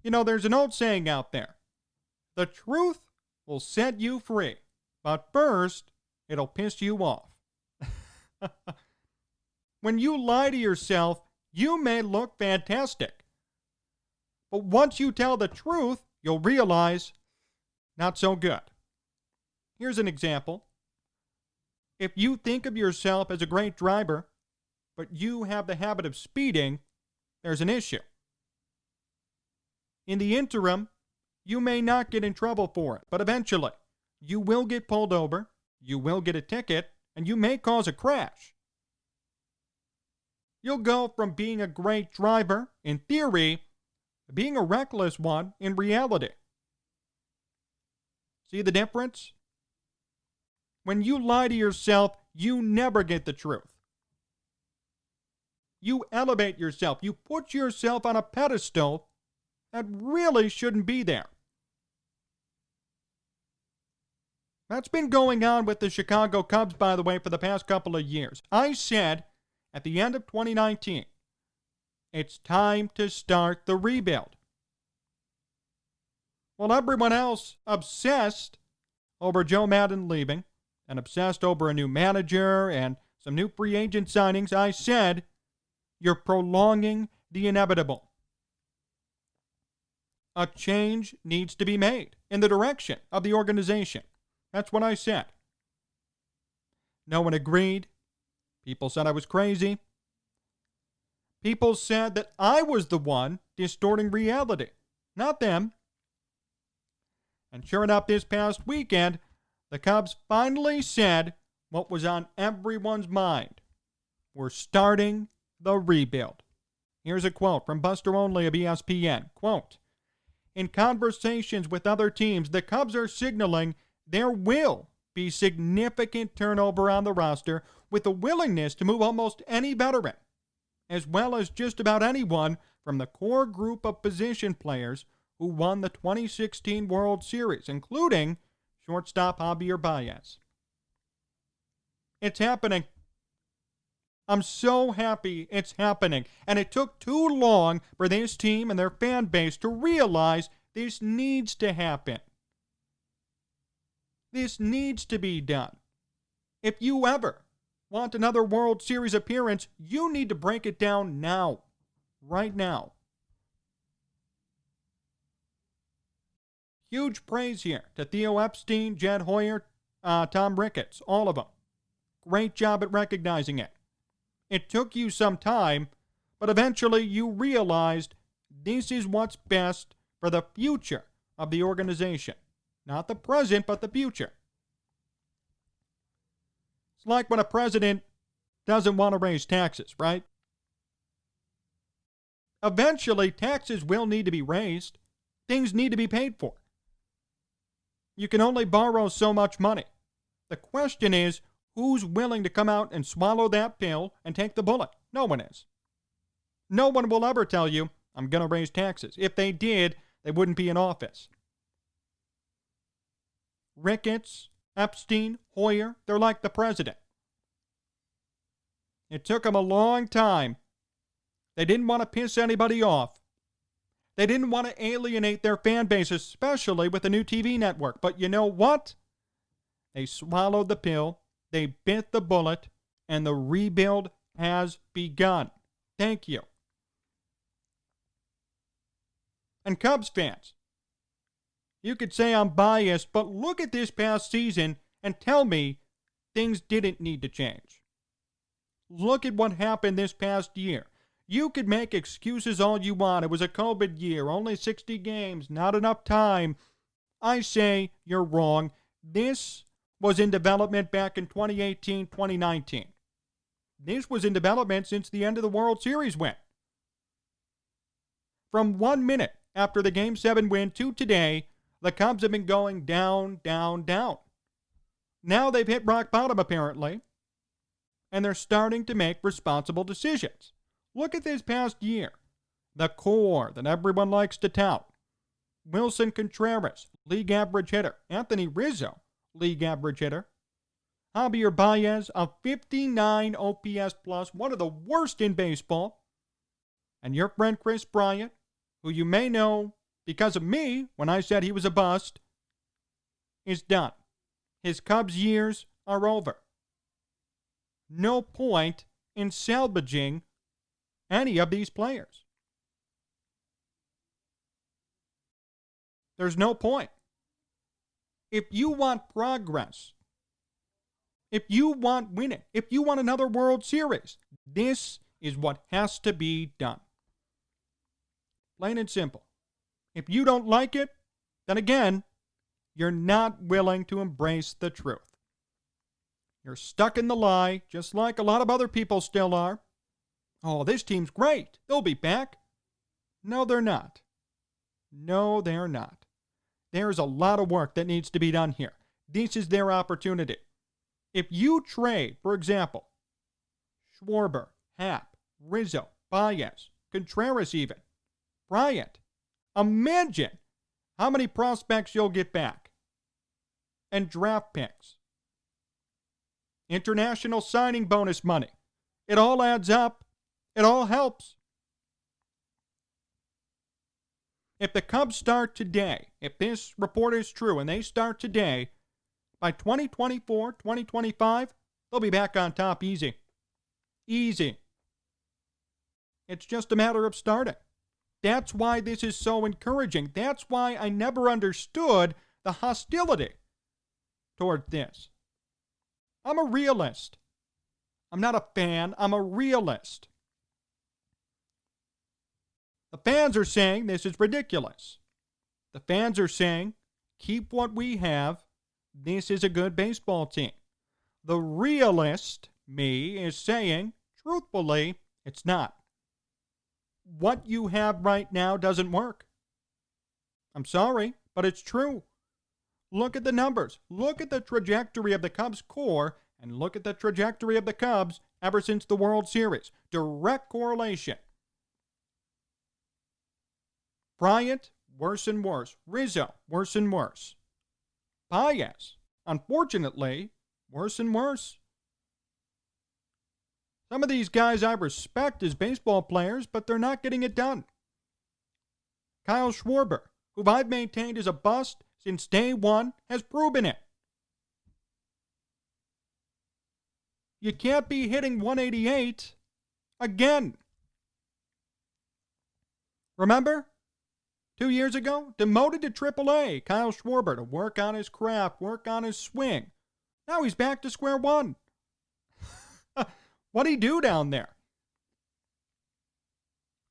You know, there's an old saying out there: the truth will set you free, but first, it'll piss you off. When you lie to yourself, you may look fantastic. But once you tell the truth, you'll realize not so good. Here's an example. If you think of yourself as a great driver, but you have the habit of speeding, there's an issue. In the interim, you may not get in trouble for it, but eventually, you will get pulled over, you will get a ticket, and you may cause a crash. You'll go from being a great driver, in theory, to being a reckless one in reality. See the difference? When you lie to yourself, you never get the truth. You elevate yourself. You put yourself on a pedestal that really shouldn't be there. That's been going on with the Chicago Cubs, by the way, for the past couple of years. I said at the end of 2019, it's time to start the rebuild. Well, everyone else obsessed over Joe Maddon leaving and obsessed over a new manager and some new free agent signings, I said, you're prolonging the inevitable. A change needs to be made in the direction of the organization. That's what I said. No one agreed. People said I was crazy. People said that I was the one distorting reality, not them. And sure enough, this past weekend, the Cubs finally said what was on everyone's mind. We're starting the rebuild. Here's a quote from Buster Olney of ESPN. Quote, in conversations with other teams, the Cubs are signaling there will be significant turnover on the roster with a willingness to move almost any veteran, as well as just about anyone from the core group of position players who won the 2016 World Series, including shortstop Javier Baez. It's happening. I'm so happy it's happening. And it took too long for this team and their fan base to realize this needs to happen. This needs to be done. If you ever want another World Series appearance, you need to break it down now. Right now. Huge praise here to Theo Epstein, Jed Hoyer, Tom Ricketts, all of them. Great job at recognizing it. It took you some time, but eventually you realized this is what's best for the future of the organization. Not the present, but the future. It's like when a president doesn't want to raise taxes, right? Eventually, taxes will need to be raised. Things need to be paid for. You can only borrow so much money. The question is, who's willing to come out and swallow that pill and take the bullet? No one is. No one will ever tell you, I'm going to raise taxes. If they did, they wouldn't be in office. Ricketts, Epstein, Hoyer, they're like the president. It took them a long time. They didn't want to piss anybody off. They didn't want to alienate their fan base, especially with the new TV network. But you know what? They swallowed the pill, they bit the bullet, and the rebuild has begun. Thank you. And Cubs fans, you could say I'm biased, but look at this past season and tell me things didn't need to change. Look at what happened this past year. You could make excuses all you want. It was a COVID year, only 60 games, not enough time. I say you're wrong. This was in development back in 2018, 2019. This was in development since the end of the World Series win. From 1 minute after the Game 7 win to today, the Cubs have been going down, down, down. Now they've hit rock bottom, apparently, and they're starting to make responsible decisions. Look at this past year. The core that everyone likes to tout. Wilson Contreras, league average hitter. Anthony Rizzo, league average hitter. Javier Baez, a 59 OPS plus, one of the worst in baseball. And your friend Chris Bryant, who you may know because of me when I said he was a bust, is done. His Cubs years are over. No point in salvaging any of these players. There's no point. If you want progress, if you want winning, if you want another World Series, this is what has to be done. Plain and simple. If you don't like it, then again, you're not willing to embrace the truth. You're stuck in the lie, just like a lot of other people still are. Oh, this team's great. They'll be back. No, they're not. No, they're not. There's a lot of work that needs to be done here. This is their opportunity. If you trade, for example, Schwarber, Happ, Rizzo, Baez, Contreras even, Bryant, imagine how many prospects you'll get back. And draft picks. International signing bonus money. It all adds up. It all helps. If the Cubs start today, if this report is true and they start today, by 2024, 2025, they'll be back on top easy. Easy. It's just a matter of starting. That's why this is so encouraging. That's why I never understood the hostility toward this. I'm a realist. I'm not a fan. I'm a realist. The fans are saying this is ridiculous. The fans are saying, keep what we have. This is a good baseball team. The realist, me, is saying, truthfully, it's not. What you have right now doesn't work. I'm sorry, but it's true. Look at the numbers. Look at the trajectory of the Cubs core and look at the trajectory of the Cubs ever since the World Series. Direct correlation. Bryant, worse and worse. Rizzo, worse and worse. Baez, unfortunately, worse and worse. Some of these guys I respect as baseball players, but they're not getting it done. Kyle Schwarber, who I've maintained is a bust since day one, has proven it. You can't be hitting 188 again. Remember? 2 years ago, demoted to AAA, Kyle Schwarber to work on his craft, work on his swing. Now he's back to square one. What'd he do down there?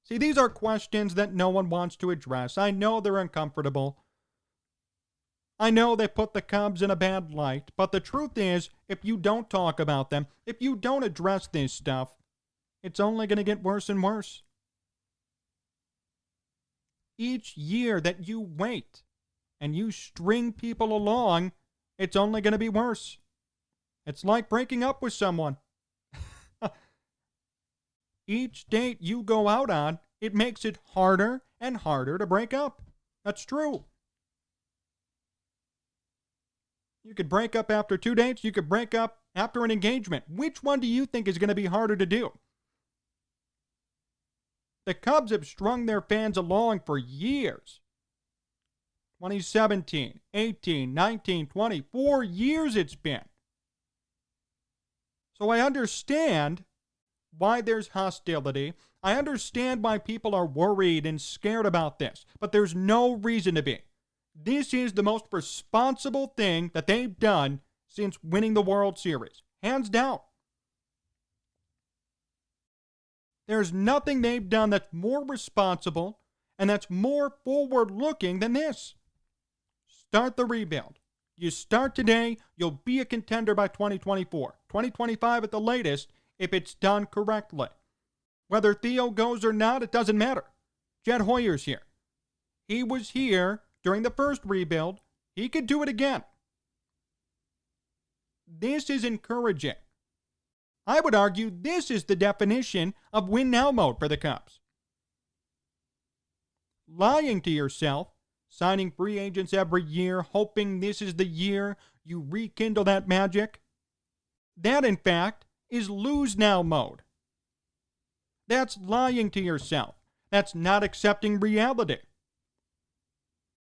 See, these are questions that no one wants to address. I know they're uncomfortable. I know they put the Cubs in a bad light, but the truth is, if you don't talk about them, if you don't address this stuff, it's only going to get worse and worse. Each year that you wait and you string people along, it's only going to be worse. It's like breaking up with someone. Each date you go out on, it makes it harder and harder to break up. That's true. You could break up after 2 dates. You could break up after an engagement. Which one do you think is going to be harder to do? The Cubs have strung their fans along for years. 2017, 18, 19, 20, 4 years it's been. So I understand why there's hostility. I understand why people are worried and scared about this, but there's no reason to be. This is the most responsible thing that they've done since winning the World Series. Hands down. There's nothing they've done that's more responsible and that's more forward-looking than this. Start the rebuild. You start today, you'll be a contender by 2024. 2025 at the latest, if it's done correctly. Whether Theo goes or not, it doesn't matter. Jed Hoyer's here. He was here during the first rebuild. He could do it again. This is encouraging. I would argue this is the definition of win now mode for the Cubs. Lying to yourself, signing free agents every year, hoping this is the year you rekindle that magic. That, in fact, is lose now mode. That's lying to yourself. That's not accepting reality.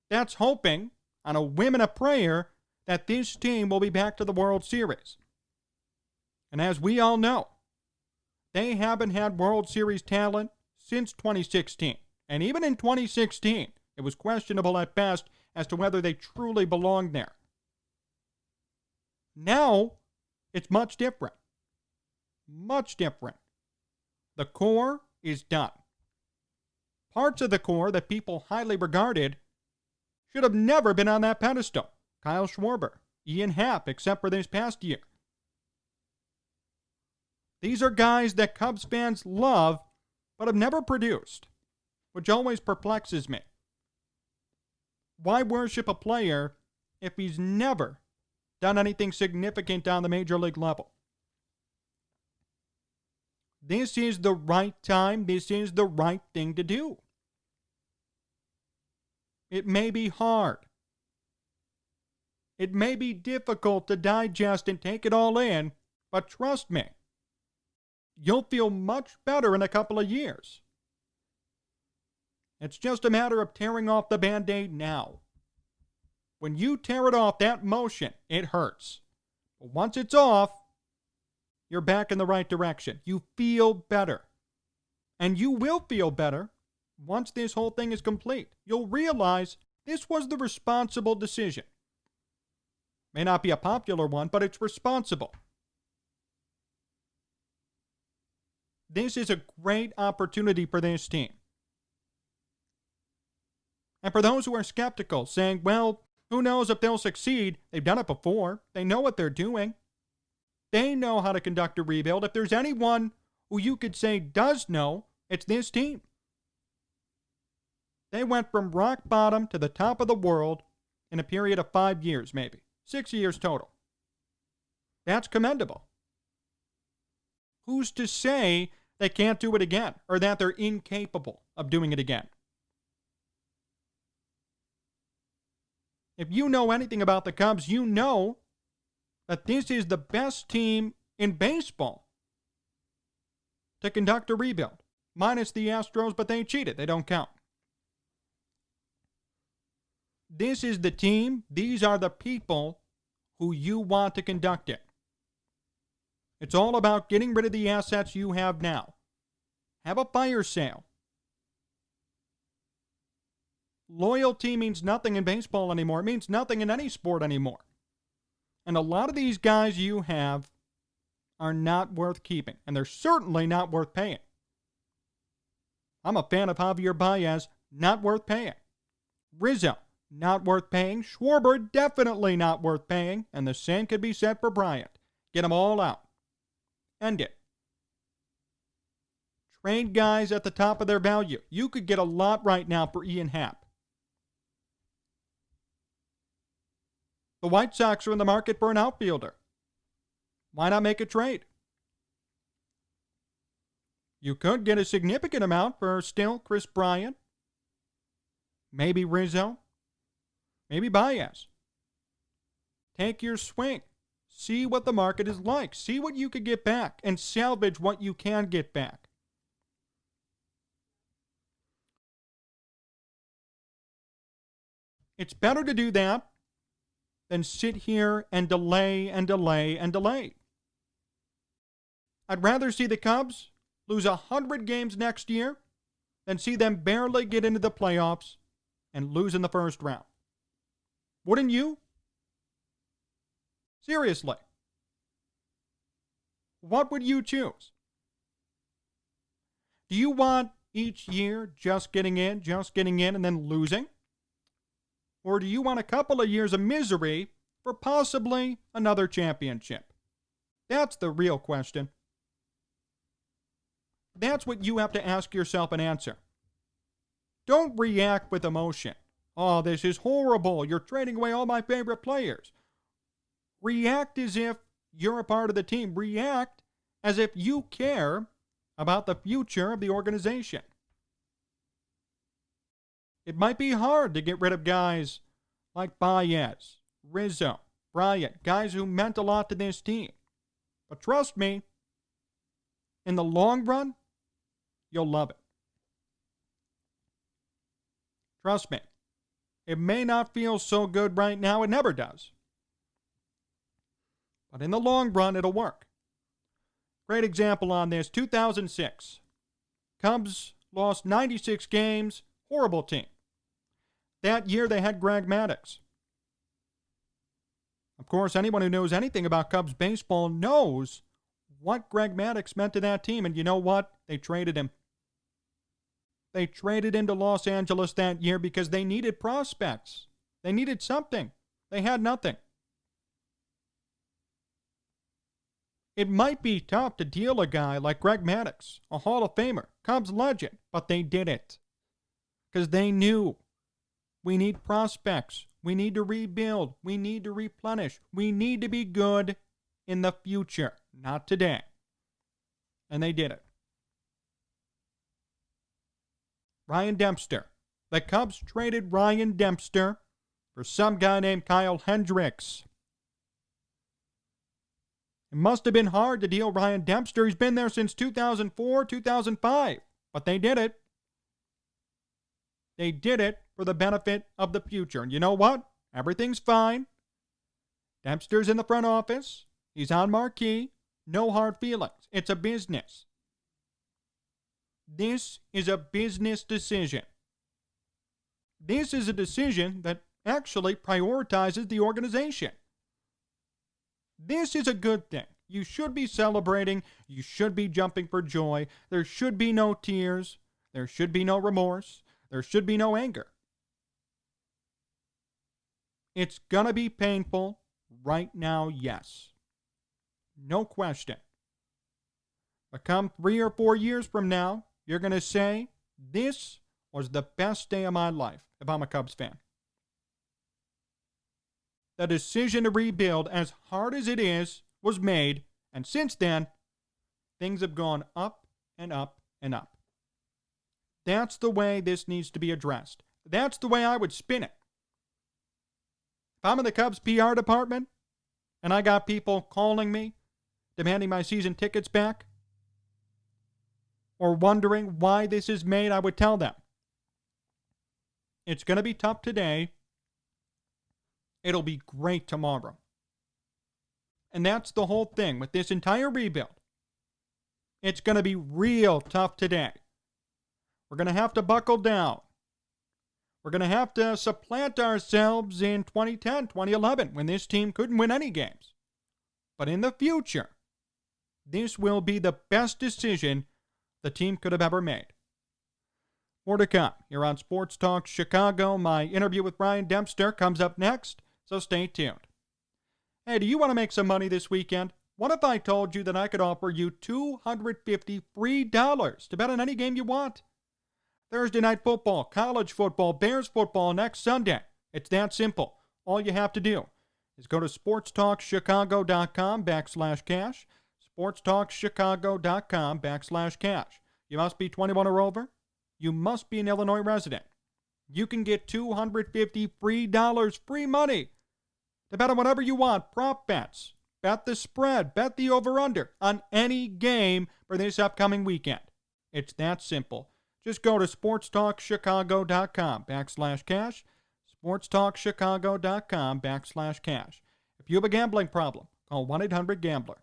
that's hoping on a whim and a prayer that this team will be back to the World Series. And as we all know, they haven't had World Series talent since 2016. And even in 2016, it was questionable at best as to whether they truly belonged there. Now, it's much different. Much different. The core is done. Parts of the core that people highly regarded should have never been on that pedestal. Kyle Schwarber, Ian Happ, except for this past year. These are guys that Cubs fans love, but have never produced, which always perplexes me. Why worship a player if he's never done anything significant on the major league level? This is the right time. This is the right thing to do. It may be hard. It may be difficult to digest and take it all in, but trust me, you'll feel much better in a couple of years. It's just a matter of tearing off the Band-Aid now. When you tear it off, that motion, it hurts. But once it's off, you're back in the right direction. You feel better. And you will feel better once this whole thing is complete. You'll realize this was the responsible decision. May not be a popular one, but it's responsible. This is a great opportunity for this team. And for those who are skeptical, saying, well, who knows if they'll succeed? They've done it before. They know what they're doing. They know how to conduct a rebuild. If there's anyone who you could say does know, it's this team. They went from rock bottom to the top of the world in a period of 5 years, maybe. 6 years total. That's commendable. Who's to say they can't do it again, or that they're incapable of doing it again? If you know anything about the Cubs, you know that this is the best team in baseball to conduct a rebuild. Minus the Astros, but they cheated. They don't count. This is the team. These are the people who you want to conduct it. It's all about getting rid of the assets you have now. Have a fire sale. Loyalty means nothing in baseball anymore. It means nothing in any sport anymore. And a lot of these guys you have are not worth keeping. And they're certainly not worth paying. I'm a fan of Javier Baez. Not worth paying. Rizzo. Not worth paying. Schwarber, definitely not worth paying. And the same could be said for Bryant. Get them all out. End it. Trade guys at the top of their value. You could get a lot right now for Ian Happ. The White Sox are in the market for an outfielder. Why not make a trade? You could get a significant amount for still Chris Bryant. Maybe Rizzo. Maybe Baez. Take your swing. See what the market is like. See what you could get back and salvage what you can get back. It's better to do that than sit here and delay and delay and delay. I'd rather see the Cubs lose 100 games next year than see them barely get into the playoffs and lose in the first round. Wouldn't you? Seriously. What would you choose? Do you want each year just getting in, and then losing? Or do you want a couple of years of misery for possibly another championship? That's the real question. That's what you have to ask yourself and answer. Don't react with emotion. Oh, this is horrible. You're trading away all my favorite players. React as if you're a part of the team. React as if you care about the future of the organization. It might be hard to get rid of guys like Baez, Rizzo, Bryant, guys who meant a lot to this team. But trust me, in the long run, you'll love it. Trust me. It may not feel so good right now. It never does. But in the long run, it'll work. Great example on this, 2006. Cubs lost 96 games. Horrible team. That year, they had Greg Maddux. Of course, anyone who knows anything about Cubs baseball knows what Greg Maddux meant to that team. And you know what? They traded him. They traded him to Los Angeles that year because they needed prospects. They needed something. They had nothing. It might be tough to deal a guy like Greg Maddux, a Hall of Famer, Cubs legend, but they did it. Because they knew we need prospects. We need to rebuild. We need to replenish. We need to be good in the future, not today. And they did it. Ryan Dempster. The Cubs traded Ryan Dempster for some guy named Kyle Hendricks. It must have been hard to deal Ryan Dempster. He's been there since 2004, 2005. But they did it. They did it for the benefit of the future. And you know what? Everything's fine. Dempster's in the front office. He's on marquee. No hard feelings. It's a business. This is a business decision. This is a decision that actually prioritizes the organization. This is a good thing. You should be celebrating. You should be jumping for joy. There should be no tears. There should be no remorse. There should be no anger. It's going to be painful right now, yes. No question. But come 3 or 4 years from now, you're going to say, this was the best day of my life if I'm a Cubs fan. The decision to rebuild, as hard as it is, was made, and since then, things have gone up and up and up. That's the way this needs to be addressed. That's the way I would spin it. If I'm in the Cubs PR department, and I got people calling me, demanding my season tickets back, or wondering why this is made, I would tell them, it's going to be tough today. It'll be great tomorrow. And that's the whole thing with this entire rebuild. It's going to be real tough today. We're going to have to buckle down. We're going to have to supplant ourselves in 2010, 2011, when this team couldn't win any games. But in the future, this will be the best decision the team could have ever made. More to come here on Sports Talk Chicago. My interview with Ryan Dempster comes up next, so stay tuned. Hey, do you want to make some money this weekend? What if I told you that I could offer you $250 free to bet on any game you want? Thursday night football, college football, Bears football next Sunday. It's that simple. All you have to do is go to sportstalkchicago.com/cash, sportstalkchicago.com/cash. You must be 21 or over. You must be an Illinois resident. You can get $250 free money to bet on whatever you want. Prop bets, bet the spread, bet the over-under on any game for this upcoming weekend. It's that simple. Just go to sportstalkchicago.com/cash, sportstalkchicago.com/cash. If you have a gambling problem, call 1-800-GAMBLER.